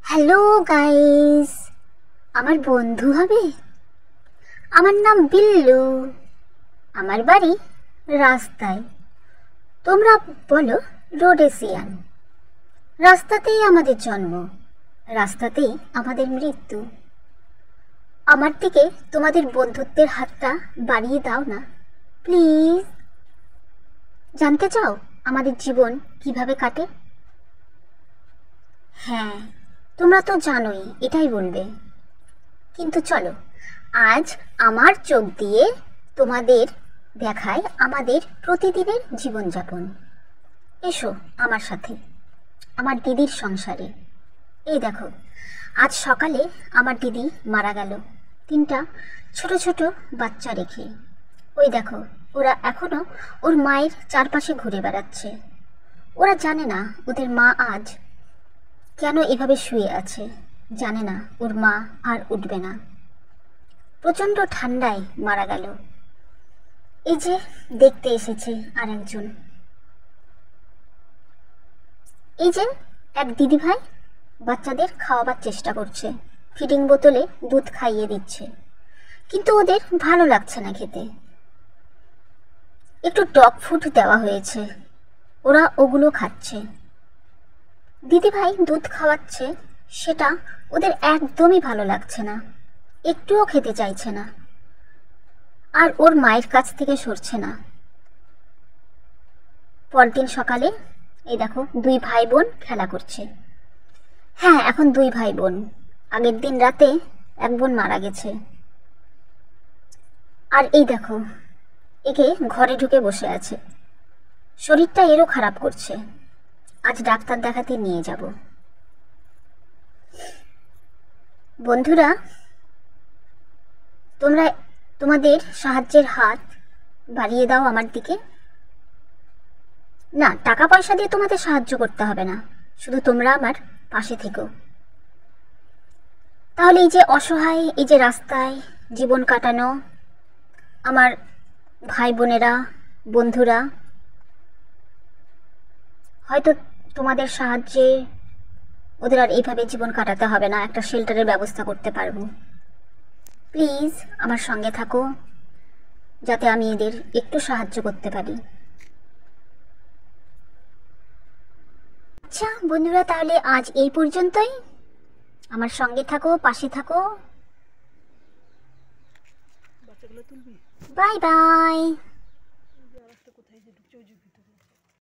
Hello guys, আমার বন্ধু হবে। আমার নাম বিল্লু, আমার বাড়ি রাস্তায়। তোমরা বলো রোডেসিয়ান। রাস্তাতেই আমাদের জন্ম, রাস্তাতেই আমাদের মৃত্যু। আমার দিকে তোমাদের বন্ধুত্বের হাতটা বাড়িয়ে দাও না প্লিজ। জানতে চাও আমাদের জীবন কিভাবে কাটে? হ্যাঁ, তোমরা তো জানোই, এটাই বলবে। কিন্তু চলো আজ আমার চোখ দিয়ে তোমাদের দেখায় আমাদের প্রতিদিনের জীবনযাপন। এসো আমার সাথে আমার দিদির সংসারে। এই দেখো, আজ সকালে আমার দিদি মারা গেল, তিনটা ছোট ছোট বাচ্চা রেখে। ওই দেখো, ওরা এখনো ওর মায়ের চারপাশে ঘুরে বেড়াচ্ছে। ওরা জানে না ওদের মা আজ কেন এভাবে শুয়ে আছে, জানে না ওর মা আর উঠবে না। প্রচণ্ড ঠান্ডায় মারা গেল। এই যে দেখতে এসেছে আর একজন, এই যে এক দিদিভাই বাচ্চাদের খাওয়াবার চেষ্টা করছে, ফিডিং বোতলে দুধ খাইয়ে দিচ্ছে, কিন্তু ওদের ভালো লাগছে না খেতে। একটু ডগ ফুড দেওয়া হয়েছে, ওরা ওগুলো খাচ্ছে। দিদিভাই দুধ খাওয়াচ্ছে, সেটা ওদের একদমই ভালো লাগছে না, একটুও খেতে চাইছে না, আর ওর মায়ের কাছ থেকে সরছে না। পরদিন সকালে এই দেখো, দুই ভাই বোন খেলা করছে। হ্যাঁ, এখন দুই ভাই বোন, আগের দিন রাতে এক বোন মারা গেছে। আর এই দেখো, একে ঘরে ঢুকে বসে আছে, শরীরটা এরও খারাপ করছে। আজ ডাক্তার দেখাতে নিয়ে যাব। বন্ধুরা, তোমরা তোমাদের সাহায্যের হাত বাড়িয়ে দাও আমার দিকে। না, টাকা পয়সা দিয়ে তোমাদের সাহায্য করতে হবে না, শুধু তোমরা আমার পাশে থেকো। তাহলে এই যে অসহায়, এই যে রাস্তায় জীবন কাটানো আমার ভাই বোনেরা, বন্ধুরা, হয়তো তোমাদের সাহায্যে ওদের আর এইভাবে জীবন কাটাতে হবে না, একটা শেল্টারের ব্যবস্থা করতে পারবো। প্লিজ আমার সঙ্গে থাকো, যাতে আমি এদের একটু সাহায্য করতে পারি। আচ্ছা বন্ধুরা, তাহলে আজ এই পর্যন্তই। আমার সঙ্গে থাকো, পাশে থাকো। Bye bye.